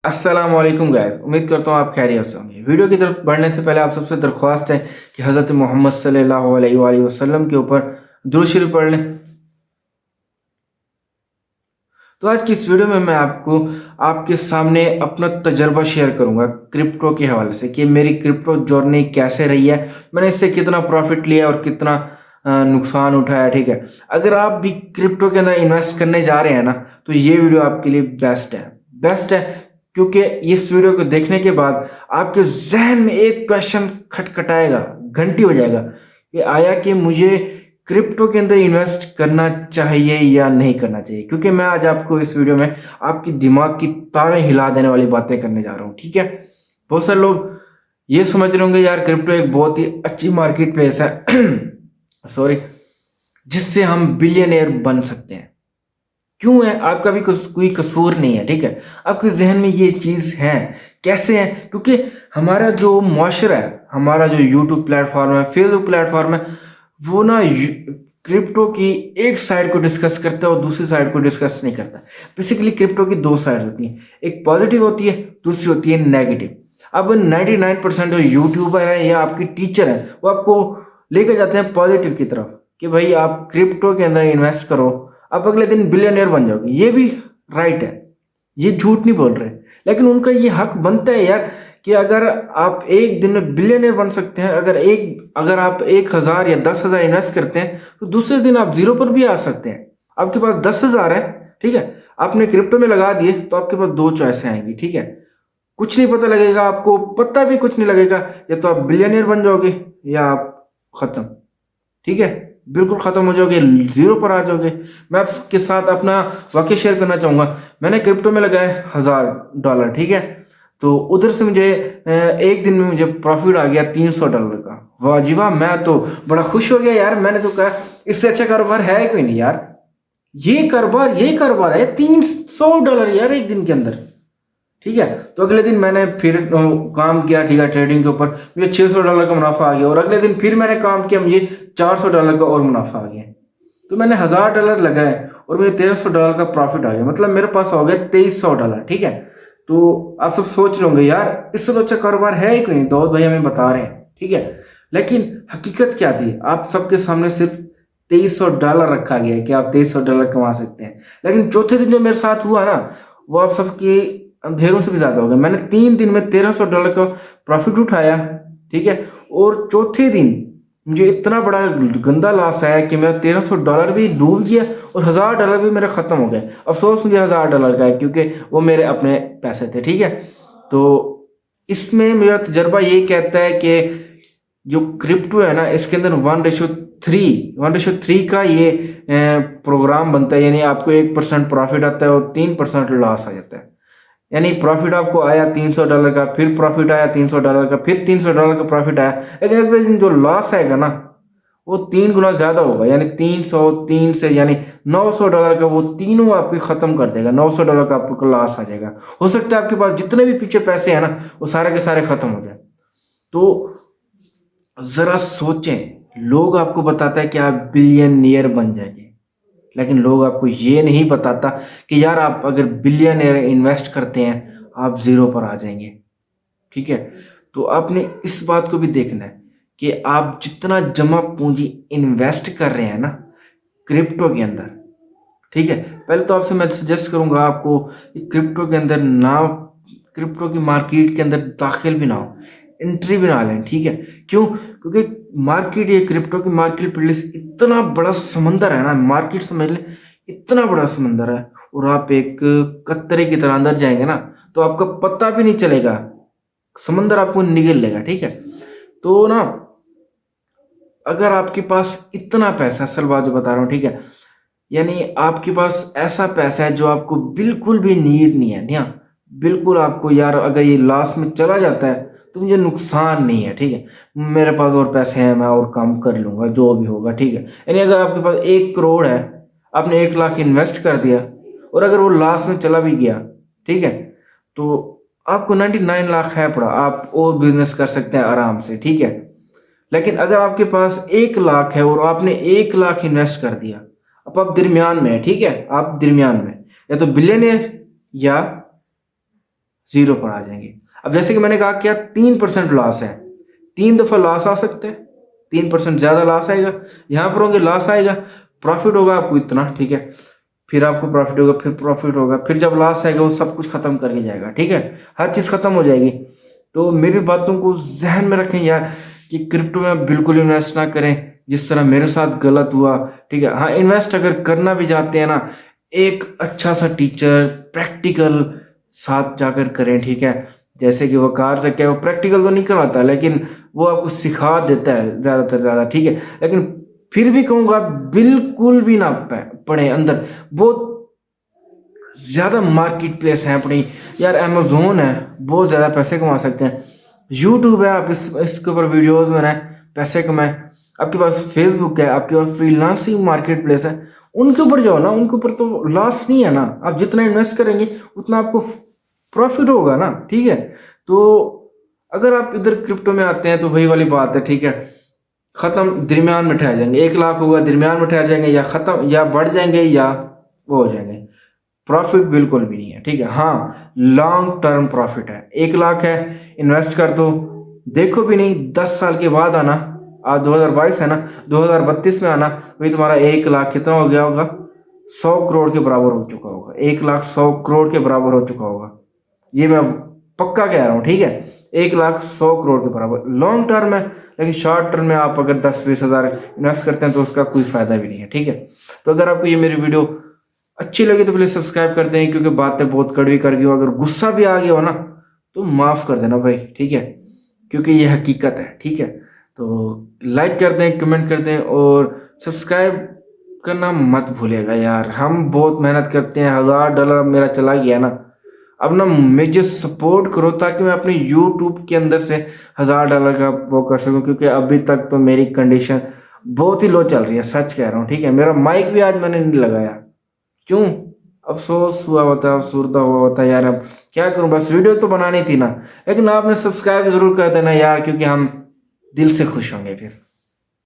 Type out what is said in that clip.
अस्सलाम वालेकुम गाइस, उम्मीद करता हूँ आप खैरियत से होंगे। वीडियो की तरफ बढ़ने से पहले आप सबसे दरख्वास्त है कि हज़रत मोहम्मद सल्लल्लाहु अलैहि वसल्लम के ऊपर दुरूद शरीफ पढ़ लें। तो आज की इस वीडियो में मैं आपके सामने अपना तजर्बा शेयर करूंगा क्रिप्टो के हवाले से कि मेरी क्रिप्टो जर्नी कैसे रही है, मैंने इससे कितना प्रॉफिट लिया और कितना नुकसान उठाया। ठीक है, अगर आप भी क्रिप्टो के अंदर इन्वेस्ट करने जा रहे हैं ना, तो ये वीडियो आपके लिए बेस्ट है क्योंकि इस वीडियो को देखने के बाद आपके जहन में एक क्वेश्चन खटखटाएगा, घंटी हो जाएगा कि आया कि मुझे क्रिप्टो के अंदर इन्वेस्ट करना चाहिए या नहीं करना चाहिए। क्योंकि मैं आज आपको इस वीडियो में आपकी दिमाग की तारें हिला देने वाली बातें करने जा रहा हूँ। ठीक है, बहुत सारे लोग ये समझ रहे होंगे यार क्रिप्टो एक बहुत ही अच्छी मार्केट प्लेस है सॉरी, जिससे हम बिलियनियर बन सकते हैं। क्यों है? आपका भी कोई कसूर नहीं है। ठीक है, आपके जहन में ये चीज़ है। कैसे है? क्योंकि हमारा जो मुआशरा है, हमारा जो यूट्यूब प्लेटफॉर्म है, फेसबुक प्लेटफॉर्म है, वो ना क्रिप्टो की एक साइड को डिस्कस करता है और दूसरी साइड को डिस्कस नहीं करता। बेसिकली क्रिप्टो की दो साइड होती हैं, एक पॉजिटिव होती है, दूसरी होती है नेगेटिव। अब 99% जो यूट्यूबर है या आपके टीचर है, वो आपको लेकर जाते हैं पॉजिटिव की तरफ कि भाई आप क्रिप्टो के अंदर इन्वेस्ट करो, आप अगले दिन बिलियनियर बन जाओगे। ये भी राइट है, ये झूठ नहीं बोल रहे, लेकिन उनका ये हक बनता है यार कि अगर आप एक दिन में बिलियनियर बन सकते हैं, अगर आप 1,000 या 10,000 इन्वेस्ट करते हैं तो दूसरे दिन आप जीरो पर भी आ सकते हैं। आपके पास 10,000 है, ठीक है, आपने क्रिप्टो में लगा दिए तो आपके पास दो चॉइसें आएंगी। ठीक है, कुछ नहीं पता लगेगा, आपको पता भी कुछ नहीं लगेगा, या तो आप बिलियनियर बन जाओगे या आप खत्म। ठीक है, बिल्कुल खत्म हो जाओगे, जीरो पर आ जाओगे। मैं आपके साथ अपना वाकया शेयर करना चाहूंगा। मैंने क्रिप्टो में लगाया $1,000। ठीक है, तो उधर से मुझे एक दिन में मुझे प्रॉफिट आ गया $300 का। वाह जी वाह, मैं तो बड़ा खुश हो गया यार। मैंने तो कहा इससे अच्छा कारोबार है कोई नहीं यार। ये कारोबार है $300 यार एक दिन के अंदर। ठीक है, तो अगले दिन मैंने फिर काम किया। ठीक है, ट्रेडिंग के ऊपर मुझे $600 का मुनाफा आ गया, और अगले दिन फिर मैंने काम किया, मुझे $400 का और मुनाफा आ गया। तो मैंने $1,000 लगाए और मुझे $1,300 का प्रॉफिट आ गया, मतलब मेरे पास हो गया $2,300। ठीक है, तो आप सब सोच रहे होंगे यार इससे तो अच्छा कारोबार है ही कोई नहीं, दाऊद भाई हमें बता रहे हैं। ठीक है, लेकिन हकीकत क्या थी? आप सबके सामने सिर्फ $2,300 रखा गया है कि आप $2,300 कमा सकते हैं। लेकिन चौथे दिन जो मेरे साथ हुआ ना, वो आप सबकी अंधेरों से भी ज्यादा हो गया। मैंने 3 दिन में $1,300 का प्रॉफिट उठाया। ठीक है, और चौथे दिन मुझे इतना बड़ा गंदा लॉस आया कि मेरा $1,300 भी डूब गया और $1,000 भी मेरे खत्म हो गए। अफसोस मुझे $1,000 का है क्योंकि वो मेरे अपने पैसे थे। ठीक है, तो इसमें मेरा तजर्बा ये कहता है कि जो क्रिप्टो है ना, इसके अंदर 1:3 का ये प्रोग्राम बनता है। यानी आपको 1% प्रॉफिट आता है और 3% लॉस आ जाता है। यानी प्रॉफिट आपको आया $300 का, फिर प्रॉफिट आया $300 का, फिर $300 का प्रॉफिट आया, लेकिन अगले दिन जो लॉस आएगा ना, वो 3 गुना ज्यादा होगा। यानी 303 से यानी $900 का वो तीनों आपके खत्म कर देगा। $900 का आपको लॉस आ जाएगा। हो सकता है आपके पास जितने भी पीछे पैसे हैं ना, वो सारे के सारे खत्म हो जाए। तो जरा सोचें, लोग आपको बताता है कि आप बिलियनियर बन जाएंगे, लेकिन लोग आपको ये नहीं बताता कि यार आप अगर बिलियनियर इन्वेस्ट करते हैं आप जीरो पर आ जाएंगे। ठीक है, तो आपने इस बात को भी देखना है कि आप जितना जमा पूंजी इन्वेस्ट कर रहे हैं ना क्रिप्टो के अंदर, ठीक है, पहले तो आपसे मैं सजेस्ट करूंगा आपको कि क्रिप्टो के अंदर ना, क्रिप्टो की मार्केट के अंदर दाखिल भी ना हो, एंट्री भी ना लें। ठीक है, क्यों? क्योंकि मार्केट, ये क्रिप्टो की मार्केट प्लेस इतना बड़ा समंदर है ना, मार्केट समझ लें इतना बड़ा समंदर है, और आप एक कतरे की तरह अंदर जाएंगे ना तो आपका पता भी नहीं चलेगा, समंदर आपको निगल लेगा। ठीक है, तो ना अगर आपके पास इतना पैसा, असल बात जो बता रहा हूँ, ठीक है, यानी आपके पास ऐसा पैसा है जो आपको बिल्कुल भी नीड नहीं है, नहीं, बिल्कुल आपको यार अगर ये लॉस में चला जाता है तो मुझे नुकसान नहीं है। ठीक है, मेरे पास और पैसे हैं, मैं और काम कर लूंगा जो भी होगा। ठीक है, यानी अगर आपके पास 1 करोड़ है, आपने 1 लाख इन्वेस्ट कर दिया और अगर वो लॉस में चला भी गया, ठीक है, तो आपको 99 लाख है पड़ा, आप और बिजनेस कर सकते हैं आराम से। ठीक है, लेकिन अगर आपके पास 1 लाख है और आपने 1 लाख इन्वेस्ट कर दिया, अब आप दरमियान में है। ठीक है, आप दरमियान में, या तो बिलियनियर या जीरो पर आ जाएंगे। अब जैसे कि मैंने कहा कि यार 3% लॉस है, 3 दफा लॉस आ सकते हैं, 3% ज्यादा लॉस आएगा, यहाँ पर होंगे लॉस आएगा, प्रॉफिट होगा आपको इतना, ठीक है, फिर आपको प्रॉफिट होगा, फिर प्रॉफिट होगा, फिर जब लॉस आएगा वो सब कुछ खत्म करके जाएगा, ठीक है, हर चीज खत्म हो जाएगी। तो मेरी बातों को जहन में रखें यार कि क्रिप्टो में बिल्कुल इन्वेस्ट ना करें जिस तरह मेरे साथ गलत हुआ, ठीक है। हाँ, इन्वेस्ट अगर करना भी चाहते हैं ना, एक अच्छा सा टीचर प्रैक्टिकल साथ जाकर करें, ठीक है। जैसे कि वो कार से क्या, वो प्रैक्टिकल तो नहीं करवाता लेकिन वो आपको सिखा देता है ज़्यादातर ज़्यादा, ठीक है। लेकिन फिर भी कहूँगा बिल्कुल भी ना पढ़े अंदर, बहुत ज़्यादा मार्केट प्लेस है अपनी यार, अमेजोन है, बहुत ज़्यादा पैसे कमा सकते हैं। यूट्यूब है, आप इसके ऊपर वीडियोस बनाएं, पैसे कमाएं। आपके पास फेसबुक है, आपके पास फ्रीलांसिंग मार्केट प्लेस है, उनके ऊपर जाओ ना, उनके ऊपर तो लॉस नहीं है ना, आप जितना इन्वेस्ट करेंगे उतना आपको प्रॉफिट होगा ना, ठीक है। तो अगर आप इधर क्रिप्टो में आते हैं तो वही वाली बात है, ठीक है, खत्म दरमियान में ठहर जाएंगे, 1 लाख होगा दरमियान में ठहर जाएंगे, या खत्म या बढ़ जाएंगे या वो हो जाएंगे, प्रॉफिट बिल्कुल भी नहीं है, ठीक है। हाँ, लॉन्ग टर्म प्रॉफिट है, 1 लाख है, इन्वेस्ट कर दो, देखो भी नहीं, 10 साल के बाद आना, आज 2022 है ना, 2032 में आना, वही तुम्हारा 1 लाख कितना हो गया होगा, 100 करोड़ के बराबर हो चुका होगा, 1 लाख 100 करोड़ के बराबर हो चुका होगा, ये मैं पक्का कह रहा हूँ, ठीक है। 1 लाख 100 करोड़ के बराबर लॉन्ग टर्म है, लेकिन शॉर्ट टर्म में आप अगर 10-20 हज़ार इन्वेस्ट करते हैं तो उसका कोई फायदा भी नहीं है, ठीक है। तो अगर आपको ये मेरी वीडियो अच्छी लगी तो प्लीज सब्सक्राइब कर दें, क्योंकि बातें बहुत कड़वी कर गई हो, अगर गुस्सा भी आ गया हो ना तो माफ कर देना भाई, ठीक है, क्योंकि ये हकीकत है, ठीक है। तो लाइक कर दें, कमेंट कर दें और सब्सक्राइब करना मत भूलिएगा यार, हम बहुत मेहनत करते हैं, $1000 मेरा चला गया ना, अब ना मुझे सपोर्ट करो ताकि मैं अपने यूट्यूब के अंदर से $1000 का वो कर सकूं, क्योंकि अभी तक तो मेरी कंडीशन बहुत ही लो चल रही है, सच कह रहा हूँ, ठीक है। मेरा माइक भी आज मैंने नहीं लगाया, क्यों, अफसोस हुआ होता, अफसुर्दा हुआ होता यार, अब क्या करूं, बस वीडियो तो बनानी थी ना। लेकिन आपने सब्सक्राइब जरूर कर देना यार, क्योंकि हम दिल से खुश होंगे फिर।